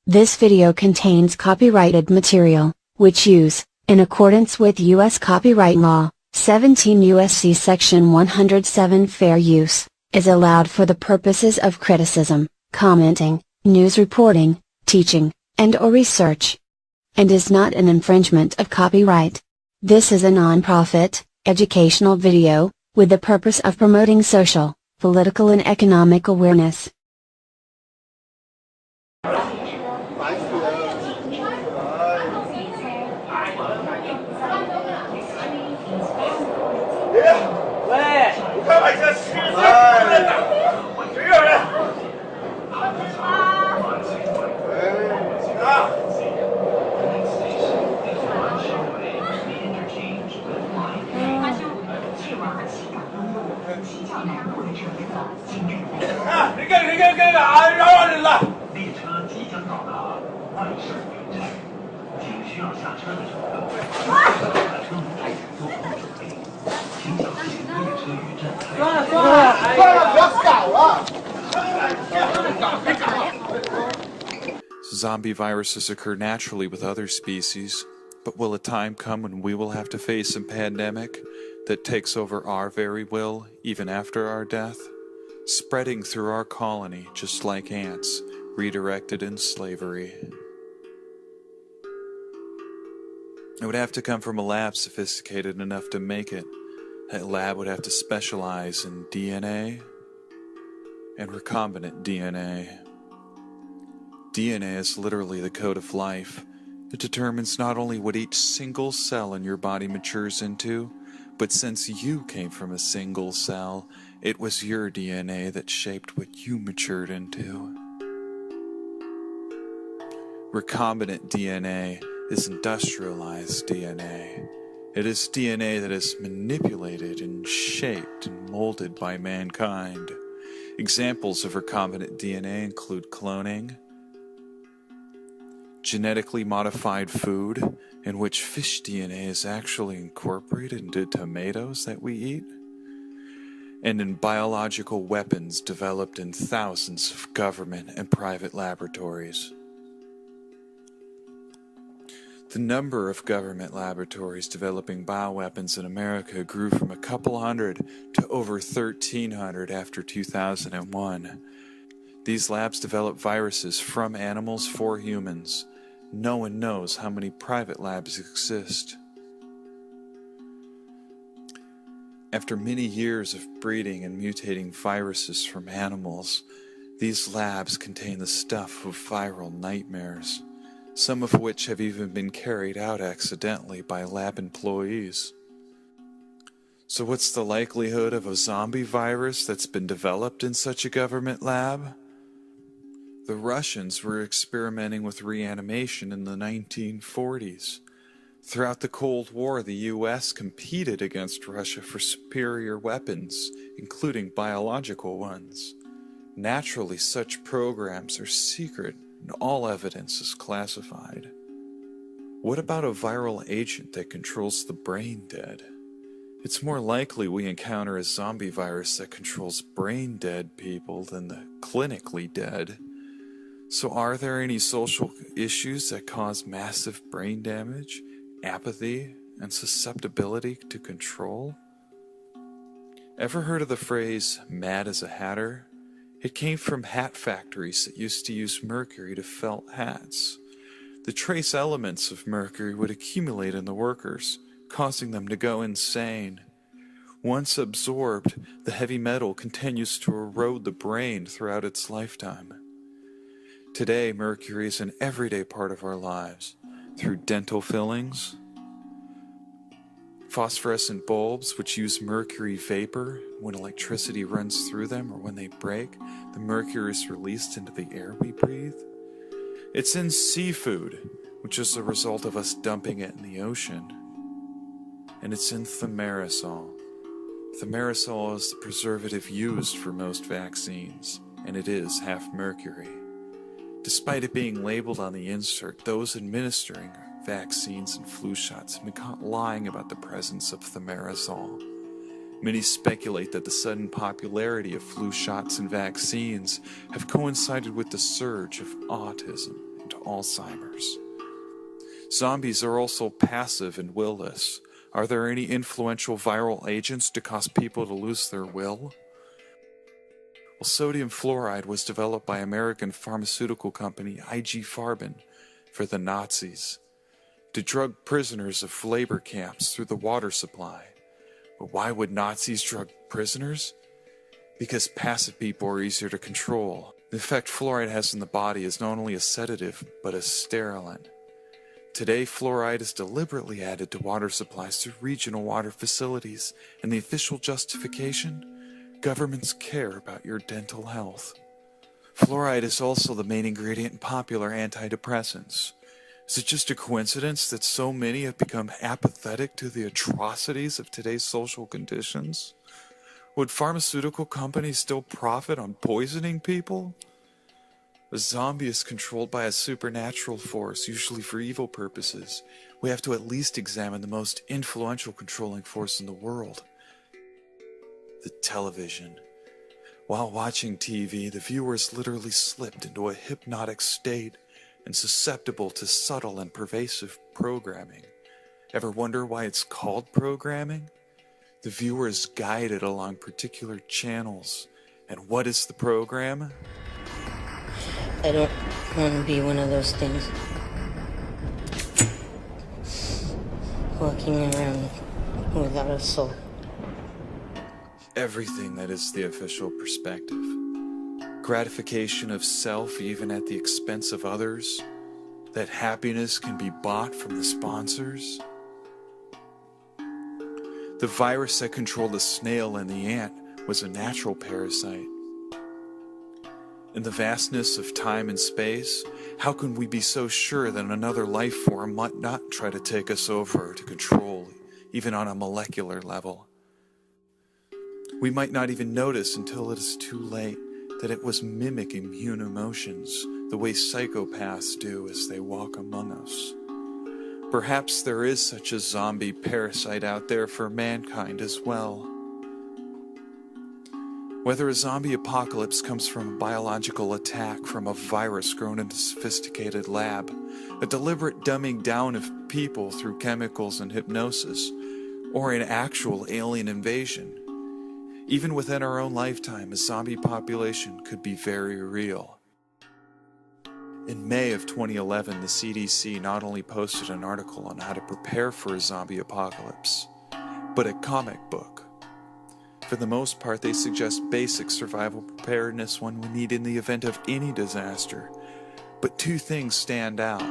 This video contains copyrighted material, which use, in accordance with U.S. copyright law, 17 U.S.C. Section 107 fair use, is allowed for the purposes of criticism, commenting, news reporting, teaching, and/or research, and is not an infringement of copyright. This is a non-profit, educational video, with the purpose of promoting social, political and economic awareness. Zombie viruses occur naturally with other species, but will a time come when we will have to face a pandemic that takes over our very will, even after our death, spreading through our colony just like ants redirected in slavery? It would have to come from a lab sophisticated enough to make it. That lab would have to specialize in DNA and recombinant DNA. DNA is literally the code of life. It determines not only what each single cell in your body matures into, but since you came from a single cell, it was your DNA that shaped what you matured into. Recombinant DNA is industrialized DNA. It is DNA that is manipulated and shaped and molded by mankind. Examples of recombinant DNA include cloning, genetically modified food, in which fish DNA is actually incorporated into tomatoes that we eat, and in biological weapons developed in thousands of government and private laboratories. The number of government laboratories developing bioweapons in America grew from a couple hundred to over 1,300 after 2001. These labs develop viruses from animals for humans. No one knows how many private labs exist. After many years of breeding and mutating viruses from animals, these labs contain the stuff of viral nightmares, some of which have even been carried out accidentally by lab employees. So what's the likelihood of a zombie virus that's been developed in such a government lab? The Russians were experimenting with reanimation in the 1940s. Throughout the Cold War, the U.S. competed against Russia for superior weapons, including biological ones. Naturally, such programs are secret, and all evidence is classified. What about a viral agent that controls the brain dead? It's more likely we encounter a zombie virus that controls brain dead people than the clinically dead. So are there any social issues that cause massive brain damage, apathy, and susceptibility to control? Ever heard of the phrase, mad as a hatter? It came from hat factories that used to use mercury to felt hats. The trace elements of mercury would accumulate in the workers, causing them to go insane. Once absorbed, the heavy metal continues to erode the brain throughout its lifetime. Today, mercury is an everyday part of our lives, through dental fillings, phosphorescent bulbs which use mercury vapor. When electricity runs through them or when they break, the mercury is released into the air we breathe. It's in seafood, which is the result of us dumping it in the ocean. And it's in thimerosal. Thimerosal is the preservative used for most vaccines, and it is half mercury. Despite it being labeled on the insert, those administering vaccines and flu shots have been caught lying about the presence of thimerosal. Many speculate that the sudden popularity of flu shots and vaccines have coincided with the surge of autism to Alzheimer's. Zombies are also passive and willless. Are there any influential viral agents to cause people to lose their will? Well, sodium fluoride was developed by American pharmaceutical company IG Farben for the Nazis to drug prisoners of labor camps through the water supply. But why would Nazis drug prisoners? Because passive people are easier to control. The effect fluoride has in the body is not only a sedative, but a sterilant. Today, fluoride is deliberately added to water supplies through regional water facilities, and the official justification? Governments care about your dental health. Fluoride is also the main ingredient in popular antidepressants. Is it just a coincidence that so many have become apathetic to the atrocities of today's social conditions? Would pharmaceutical companies still profit on poisoning people? A zombie is controlled by a supernatural force, usually for evil purposes. We have to at least examine the most influential controlling force in the world: the television. While watching TV, the viewer is literally slipped into a hypnotic state and susceptible to subtle and pervasive programming. Ever wonder why it's called programming? The viewer is guided along particular channels. And what is the program? I don't want to be one of those things. Walking around without a soul. Everything that is the official perspective. Gratification of self even at the expense of others. That happiness can be bought from the sponsors. The virus that controlled the snail and the ant was a natural parasite. In the vastness of time and space, how can we be so sure that another life form might not try to take us over to control, even on a molecular level? We might not even notice until it is too late that it was mimicking human emotions the way psychopaths do as they walk among us. Perhaps there is such a zombie parasite out there for mankind as well. Whether a zombie apocalypse comes from a biological attack from a virus grown in a sophisticated lab, a deliberate dumbing down of people through chemicals and hypnosis, or an actual alien invasion, even within our own lifetime, a zombie population could be very real. In May of 2011, the CDC not only posted an article on how to prepare for a zombie apocalypse, but a comic book. For the most part, they suggest basic survival preparedness one would need in the event of any disaster. But two things stand out.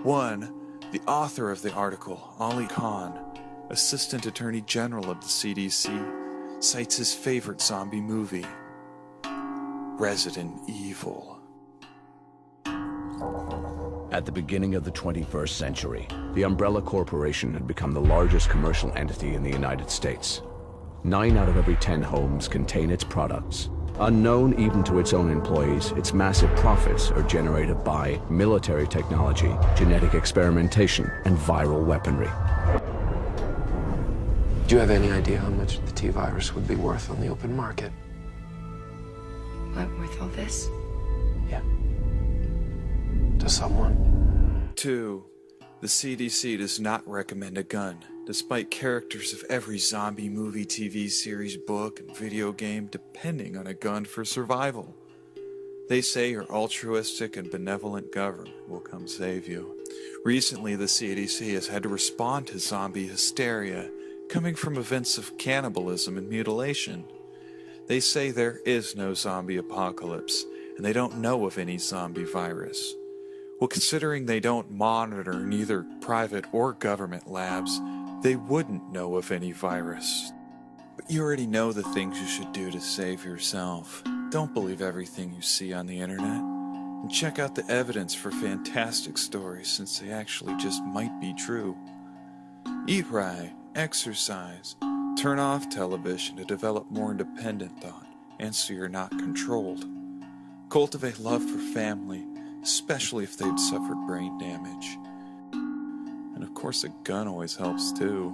One, the author of the article, Ali Khan, Assistant Attorney General of the CDC, cites his favorite zombie movie, Resident Evil. At the beginning of the 21st century, the Umbrella Corporation had become the largest commercial entity in the United States. 9 out of every 10 homes contain its products. Unknown even to its own employees, its massive profits are generated by military technology, genetic experimentation, and viral weaponry. Do you have any idea how much the T-virus would be worth on the open market? What, worth all this? Yeah. To someone. 2. The CDC does not recommend a gun, despite characters of every zombie movie, TV series, book, and video game depending on a gun for survival. They say your altruistic and benevolent government will come save you. Recently, the CDC has had to respond to zombie hysteria coming from events of cannibalism and mutilation. They say there is no zombie apocalypse, and they don't know of any zombie virus. Well, considering they don't monitor neither private or government labs, they wouldn't know of any virus. But you already know the things you should do to save yourself. Don't believe everything you see on the internet. And check out the evidence for fantastic stories, since they actually just might be true. Eat right, exercise, turn off television to develop more independent thought, and so you're not controlled. Cultivate love for family, especially if they've suffered brain damage. And of course a gun always helps too.